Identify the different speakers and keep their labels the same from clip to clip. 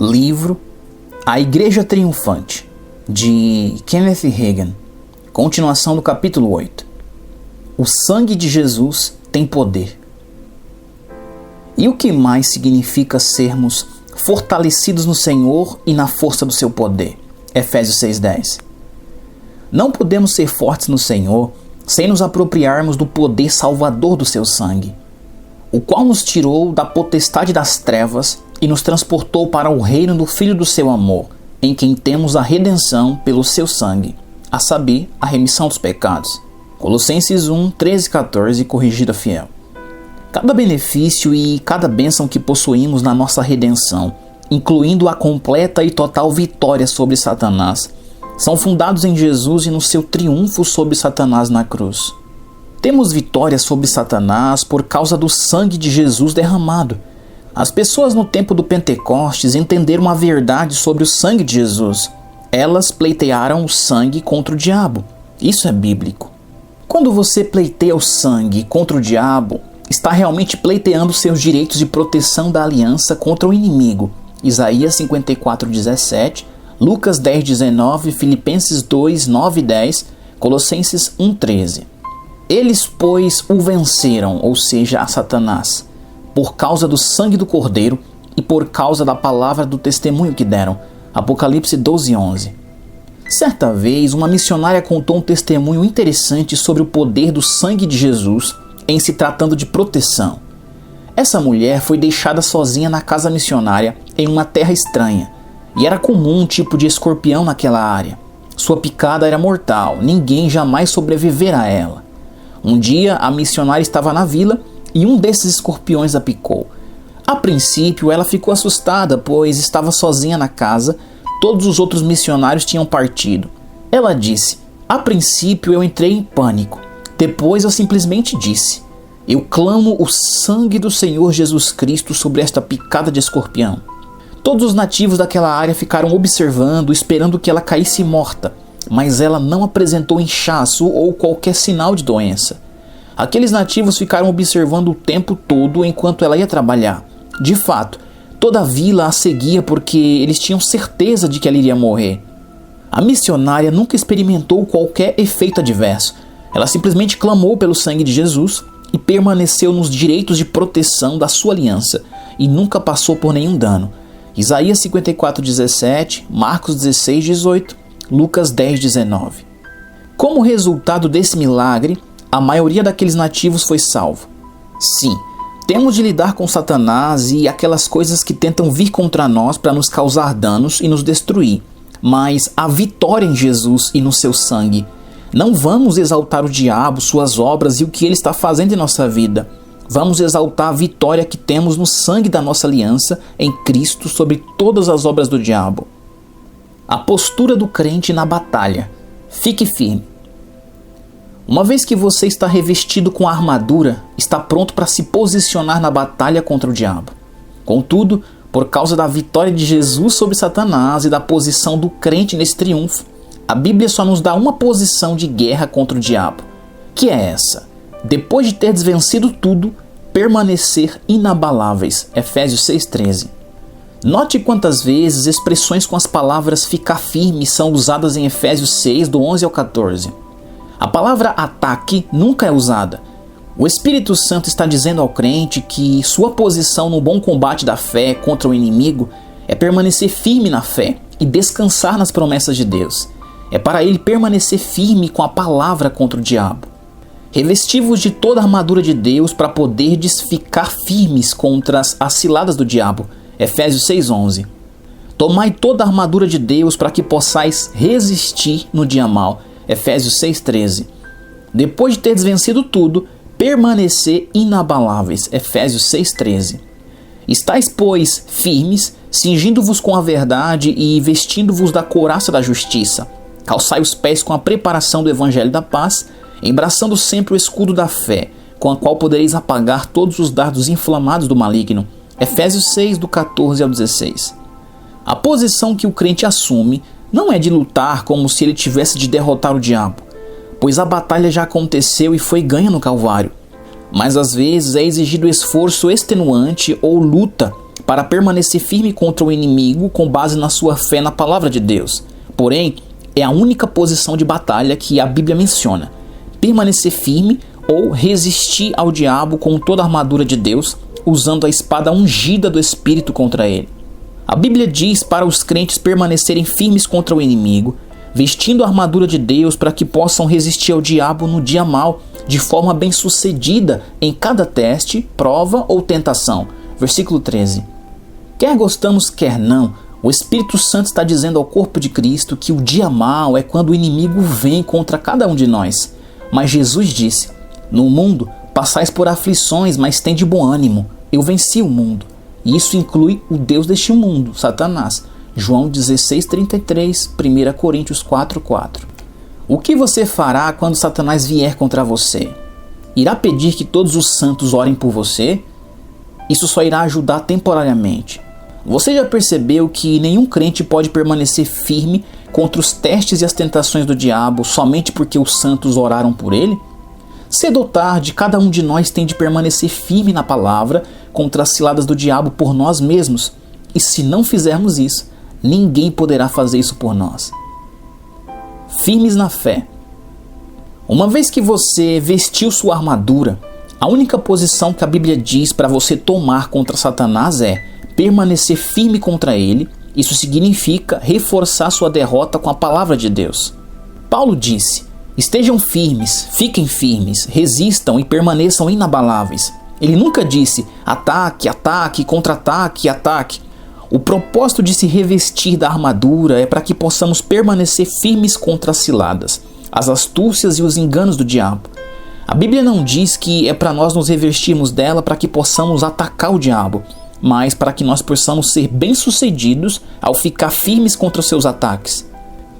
Speaker 1: Livro A Igreja Triunfante, de Kenneth Hagin, continuação do capítulo 8. O sangue de Jesus tem poder. E o que mais significa sermos fortalecidos no Senhor e na força do seu poder? Efésios 6:10. Não podemos ser fortes no Senhor sem nos apropriarmos do poder salvador do seu sangue, o qual nos tirou da potestade das trevas e nos transportou para o reino do Filho do seu amor, em quem temos a redenção pelo seu sangue, a saber, a remissão dos pecados. Colossenses 1, 13 e 14, corrigida fiel. Cada benefício e cada bênção que possuímos na nossa redenção, incluindo a completa e total vitória sobre Satanás, são fundados em Jesus e no seu triunfo sobre Satanás na cruz. Temos vitória sobre Satanás por causa do sangue de Jesus derramado. As pessoas no tempo do Pentecostes entenderam a verdade sobre o sangue de Jesus. Elas pleitearam o sangue contra o diabo. Isso é bíblico. Quando você pleiteia o sangue contra o diabo, está realmente pleiteando seus direitos de proteção da aliança contra o inimigo. Isaías 54:17, Lucas 10:19, Filipenses 2, 9 e 10, Colossenses 1:13. Eles, pois, o venceram, ou seja, a Satanás, por causa do sangue do Cordeiro e por causa da palavra do testemunho que deram. Apocalipse 12:11. Certa vez, uma missionária contou um testemunho interessante sobre o poder do sangue de Jesus em se tratando de proteção. Essa mulher foi deixada sozinha na casa missionária em uma terra estranha, e era comum um tipo de escorpião naquela área. Sua picada era mortal, ninguém jamais sobrevivera a ela. Um dia, a missionária estava na vila e um desses escorpiões a picou. A princípio, ela ficou assustada, pois estava sozinha na casa, todos os outros missionários tinham partido. Ela disse: "A princípio eu entrei em pânico. Depois eu simplesmente disse: eu clamo o sangue do Senhor Jesus Cristo sobre esta picada de escorpião." Todos os nativos daquela área ficaram observando, esperando que ela caísse morta, mas ela não apresentou inchaço ou qualquer sinal de doença. Aqueles nativos ficaram observando o tempo todo enquanto ela ia trabalhar. De fato, toda a vila a seguia porque eles tinham certeza de que ela iria morrer. A missionária nunca experimentou qualquer efeito adverso. Ela simplesmente clamou pelo sangue de Jesus e permaneceu nos direitos de proteção da sua aliança e nunca passou por nenhum dano. Isaías 54:17, Marcos 16:18, Lucas 10:19. Como resultado desse milagre, a maioria daqueles nativos foi salvo. Sim, temos de lidar com Satanás e aquelas coisas que tentam vir contra nós para nos causar danos e nos destruir, mas há vitória em Jesus e no seu sangue. Não vamos exaltar o diabo, suas obras e o que ele está fazendo em nossa vida. Vamos exaltar a vitória que temos no sangue da nossa aliança em Cristo sobre todas as obras do diabo. A postura do crente na batalha. Fique firme. Uma vez que você está revestido com a armadura, está pronto para se posicionar na batalha contra o diabo. Contudo, por causa da vitória de Jesus sobre Satanás e da posição do crente nesse triunfo, a Bíblia só nos dá uma posição de guerra contra o diabo, que é essa: depois de ter vencido tudo, permanecer inabaláveis. Efésios 6:13. Note quantas vezes expressões com as palavras ficar firme são usadas em Efésios 6, do 11 ao 14. A palavra ataque nunca é usada. O Espírito Santo está dizendo ao crente que sua posição no bom combate da fé contra o inimigo é permanecer firme na fé e descansar nas promessas de Deus. É para ele permanecer firme com a palavra contra o diabo. Revesti-vos de toda a armadura de Deus para poderdes ficar firmes contra as ciladas do diabo. Efésios 6:11. Tomai toda a armadura de Deus para que possais resistir no dia mau. Efésios 6:13. Depois de teres vencido tudo, permanecer inabaláveis. Efésios 6:13. Estais, pois, firmes, cingindo-vos com a verdade e vestindo-vos da couraça da justiça. Calçai os pés com a preparação do evangelho da paz, embraçando sempre o escudo da fé, com a qual podereis apagar todos os dardos inflamados do maligno. Efésios 6, do 14 ao 16. A posição que o crente assume não é de lutar como se ele tivesse de derrotar o diabo, pois a batalha já aconteceu e foi ganha no Calvário. Mas às vezes é exigido esforço extenuante ou luta para permanecer firme contra o inimigo com base na sua fé na palavra de Deus. Porém, é a única posição de batalha que a Bíblia menciona. Permanecer firme ou resistir ao diabo com toda a armadura de Deus, usando a espada ungida do Espírito contra ele. A Bíblia diz para os crentes permanecerem firmes contra o inimigo, vestindo a armadura de Deus para que possam resistir ao diabo no dia mau, de forma bem-sucedida em cada teste, prova ou tentação. Versículo 13. Quer gostamos, quer não, o Espírito Santo está dizendo ao corpo de Cristo que o dia mau é quando o inimigo vem contra cada um de nós. Mas Jesus disse: no mundo passais por aflições, mas tende bom ânimo, eu venci o mundo. E isso inclui o Deus deste mundo, Satanás. João 16:33, 1 Coríntios 4:4. O que você fará quando Satanás vier contra você? Irá pedir que todos os santos orem por você? Isso só irá ajudar temporariamente. Você já percebeu que nenhum crente pode permanecer firme contra os testes e as tentações do diabo somente porque os santos oraram por ele? Cedo ou tarde, cada um de nós tem de permanecer firme na palavra contra as ciladas do diabo por nós mesmos. E se não fizermos isso, ninguém poderá fazer isso por nós. Firmes na fé. Uma vez que você vestiu sua armadura, a única posição que a Bíblia diz para você tomar contra Satanás é permanecer firme contra ele. Isso significa reforçar sua derrota com a palavra de Deus. Paulo disse: estejam firmes, fiquem firmes, resistam e permaneçam inabaláveis. Ele nunca disse ataque, ataque, contra-ataque, ataque. O propósito de se revestir da armadura é para que possamos permanecer firmes contra as ciladas, as astúcias e os enganos do diabo. A Bíblia não diz que é para nós nos revestirmos dela para que possamos atacar o diabo, mas para que nós possamos ser bem-sucedidos ao ficar firmes contra os seus ataques.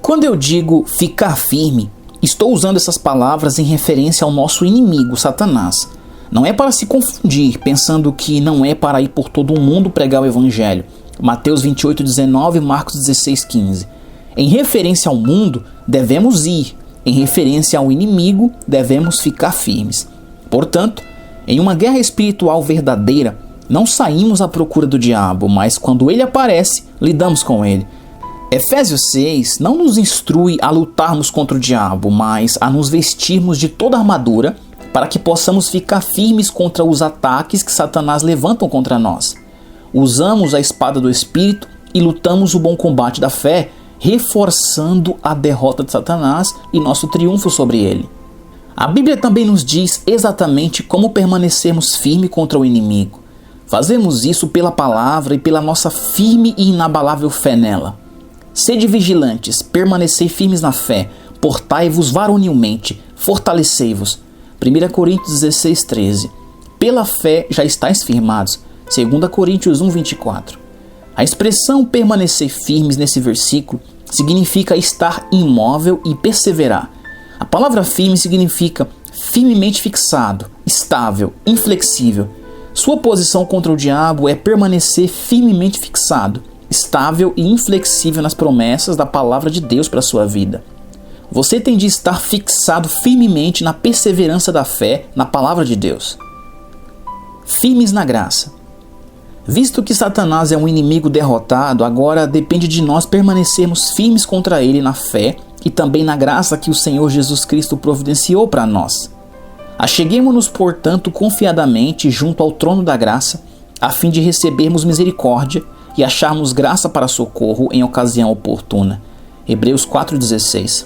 Speaker 1: Quando eu digo ficar firme, estou usando essas palavras em referência ao nosso inimigo, Satanás. Não é para se confundir, pensando que não é para ir por todo o mundo pregar o evangelho. Mateus 28:19, Marcos 16:15. Em referência ao mundo, devemos ir. Em referência ao inimigo, devemos ficar firmes. Portanto, em uma guerra espiritual verdadeira, não saímos à procura do diabo, mas quando ele aparece, lidamos com ele. Efésios 6 não nos instrui a lutarmos contra o diabo, mas a nos vestirmos de toda a armadura para que possamos ficar firmes contra os ataques que Satanás levantam contra nós. Usamos a espada do Espírito e lutamos o bom combate da fé, reforçando a derrota de Satanás e nosso triunfo sobre ele. A Bíblia também nos diz exatamente como permanecermos firmes contra o inimigo. Fazemos isso pela palavra e pela nossa firme e inabalável fé nela. Sede vigilantes, permanecei firmes na fé, portai-vos varonilmente, fortalecei-vos. 1 Coríntios 16:13. Pela fé já estáis firmados. 2 Coríntios 1:24. A expressão permanecer firmes nesse versículo significa estar imóvel e perseverar. A palavra firme significa firmemente fixado, estável, inflexível. Sua posição contra o diabo é permanecer firmemente fixado, estável e inflexível nas promessas da palavra de Deus para a sua vida. Você tem de estar fixado firmemente na perseverança da fé na palavra de Deus. Firmes na graça. Visto que Satanás é um inimigo derrotado, agora depende de nós permanecermos firmes contra ele na fé e também na graça que o Senhor Jesus Cristo providenciou para nós. Acheguemo-nos, portanto, confiadamente junto ao trono da graça, a fim de recebermos misericórdia e acharmos graça para socorro em ocasião oportuna. Hebreus 4:16.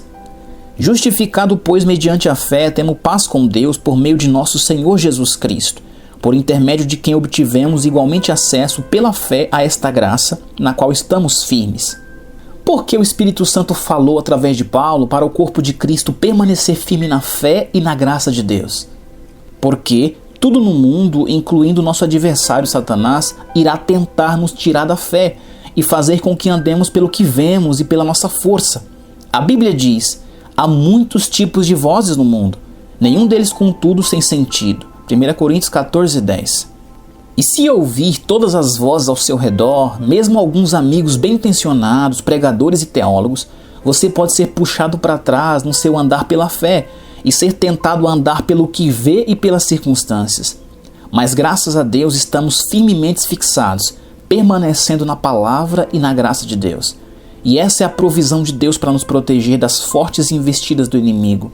Speaker 1: Justificado, pois, mediante a fé, temos paz com Deus por meio de nosso Senhor Jesus Cristo, por intermédio de quem obtivemos igualmente acesso pela fé a esta graça, na qual estamos firmes. Porque o Espírito Santo falou através de Paulo para o corpo de Cristo permanecer firme na fé e na graça de Deus. Porque tudo no mundo, incluindo nosso adversário Satanás, irá tentar nos tirar da fé e fazer com que andemos pelo que vemos e pela nossa força. A Bíblia diz: há muitos tipos de vozes no mundo, nenhum deles contudo sem sentido. 1 Coríntios 14:10. E se ouvir todas as vozes ao seu redor, mesmo alguns amigos bem intencionados, pregadores e teólogos, você pode ser puxado para trás no seu andar pela fé e ser tentado a andar pelo que vê e pelas circunstâncias. Mas graças a Deus estamos firmemente fixados, permanecendo na palavra e na graça de Deus. E essa é a provisão de Deus para nos proteger das fortes investidas do inimigo.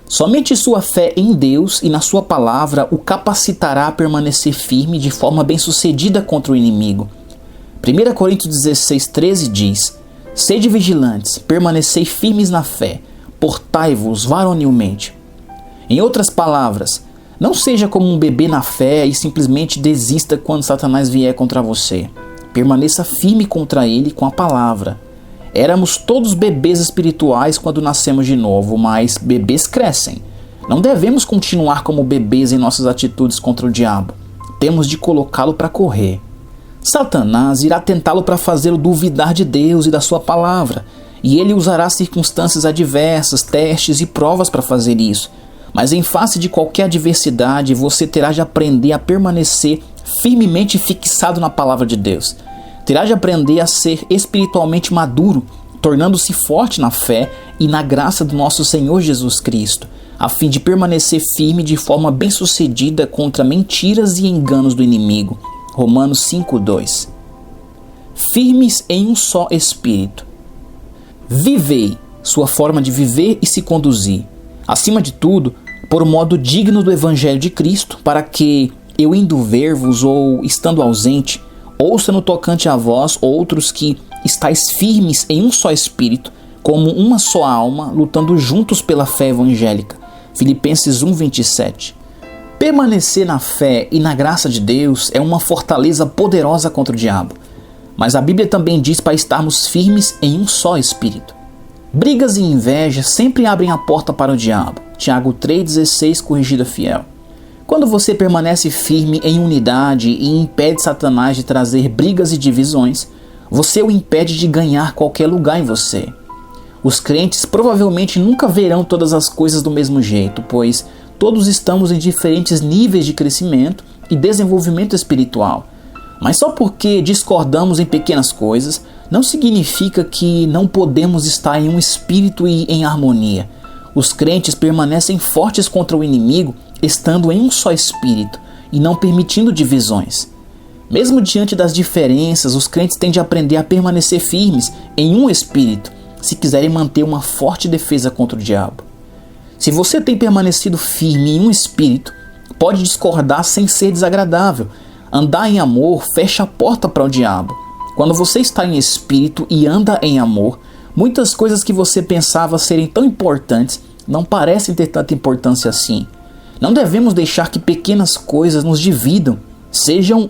Speaker 1: Somente sua fé em Deus e na sua palavra o capacitará a permanecer firme de forma bem-sucedida contra o inimigo. 1 Coríntios 16:13 diz: Sede vigilantes, permanecei firmes na fé, portai-vos varonilmente. Em outras palavras, não seja como um bebê na fé e simplesmente desista quando Satanás vier contra você. Permaneça firme contra ele com a palavra. Éramos todos bebês espirituais quando nascemos de novo, mas bebês crescem. Não devemos continuar como bebês em nossas atitudes contra o diabo. Temos de colocá-lo para correr. Satanás irá tentá-lo para fazê-lo duvidar de Deus e da sua palavra, e ele usará circunstâncias adversas, testes e provas para fazer isso. Mas em face de qualquer adversidade, você terá de aprender a permanecer firmemente fixado na palavra de Deus. Terá de aprender a ser espiritualmente maduro, tornando-se forte na fé e na graça do nosso Senhor Jesus Cristo, a fim de permanecer firme de forma bem-sucedida contra mentiras e enganos do inimigo. Romanos 5:2. Firmes em um só espírito. Vivei, sua forma de viver e se conduzir. Acima de tudo, por modo digno do Evangelho de Cristo, para que, eu indo ver-vos ou estando ausente, ouça no tocante a vós outros que estáis firmes em um só espírito, como uma só alma, lutando juntos pela fé evangélica. Filipenses 1:27. Permanecer na fé e na graça de Deus é uma fortaleza poderosa contra o diabo. Mas a Bíblia também diz para estarmos firmes em um só espírito. Brigas e inveja sempre abrem a porta para o diabo. Tiago 3,16, corrigida fiel. Quando você permanece firme em unidade e impede Satanás de trazer brigas e divisões, você o impede de ganhar qualquer lugar em você. Os crentes provavelmente nunca verão todas as coisas do mesmo jeito, pois todos estamos em diferentes níveis de crescimento e desenvolvimento espiritual. Mas só porque discordamos em pequenas coisas, não significa que não podemos estar em um espírito e em harmonia. Os crentes permanecem fortes contra o inimigo, estando em um só espírito e não permitindo divisões. Mesmo diante das diferenças, os crentes têm de aprender a permanecer firmes em um espírito, se quiserem manter uma forte defesa contra o diabo. Se você tem permanecido firme em um espírito, pode discordar sem ser desagradável. Andar em amor fecha a porta para o diabo. Quando você está em espírito e anda em amor, muitas coisas que você pensava serem tão importantes não parecem ter tanta importância assim. Não devemos deixar que pequenas coisas nos dividam. Sejam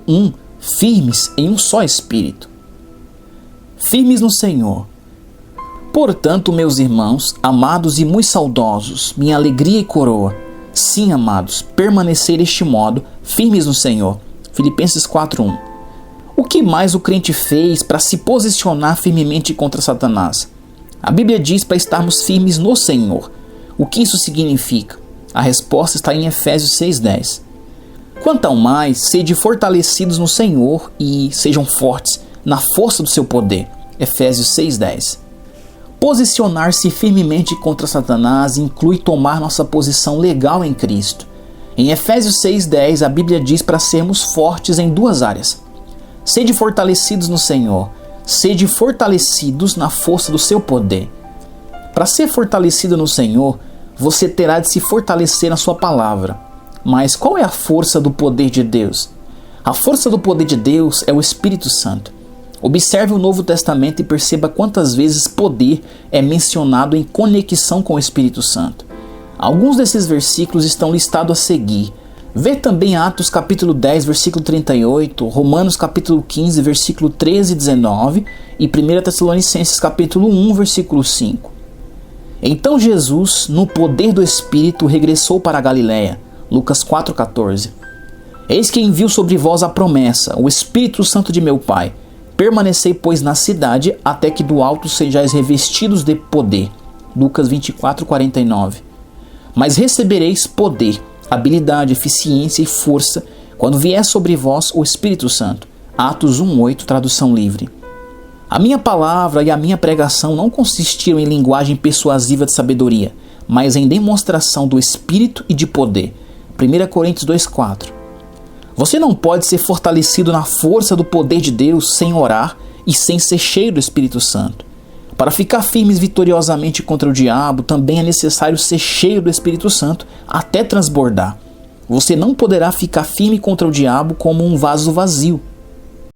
Speaker 1: firmes em um só espírito. Firmes no Senhor. Portanto, meus irmãos, amados e muito saudosos, minha alegria e coroa, sim, amados, permanecer deste modo, firmes no Senhor. Filipenses 4:1. O que mais o crente fez para se posicionar firmemente contra Satanás? A Bíblia diz para estarmos firmes no Senhor. O que isso significa? A resposta está em Efésios 6:10. Quanto ao mais, sede fortalecidos no Senhor e sejam fortes na força do seu poder. Efésios 6:10. Posicionar-se firmemente contra Satanás inclui tomar nossa posição legal em Cristo. Em Efésios 6:10, a Bíblia diz para sermos fortes em duas áreas. Sede fortalecidos no Senhor, sede fortalecidos na força do seu poder. Para ser fortalecido no Senhor, você terá de se fortalecer na sua palavra. Mas qual é a força do poder de Deus? A força do poder de Deus é o Espírito Santo. Observe o Novo Testamento e perceba quantas vezes poder é mencionado em conexão com o Espírito Santo. Alguns desses versículos estão listados a seguir. Vê também Atos capítulo 10, versículo 38, Romanos capítulo 15, versículo 13 e 19 e 1 Tessalonicenses capítulo 1, versículo 5. Então Jesus, no poder do Espírito, regressou para a Galiléia. Lucas 4,14. Eis que envio sobre vós a promessa, o Espírito Santo de meu Pai. Permanecei, pois, na cidade, até que do alto sejais revestidos de poder. Lucas 24:49. Mas recebereis poder, habilidade, eficiência e força, quando vier sobre vós o Espírito Santo. Atos 1:8, tradução livre. A minha palavra e a minha pregação não consistiram em linguagem persuasiva de sabedoria, mas em demonstração do Espírito e de poder. 1 Coríntios 2:4. Você não pode ser fortalecido na força do poder de Deus sem orar e sem ser cheio do Espírito Santo. Para ficar firmes vitoriosamente contra o diabo, também é necessário ser cheio do Espírito Santo até transbordar. Você não poderá ficar firme contra o diabo como um vaso vazio.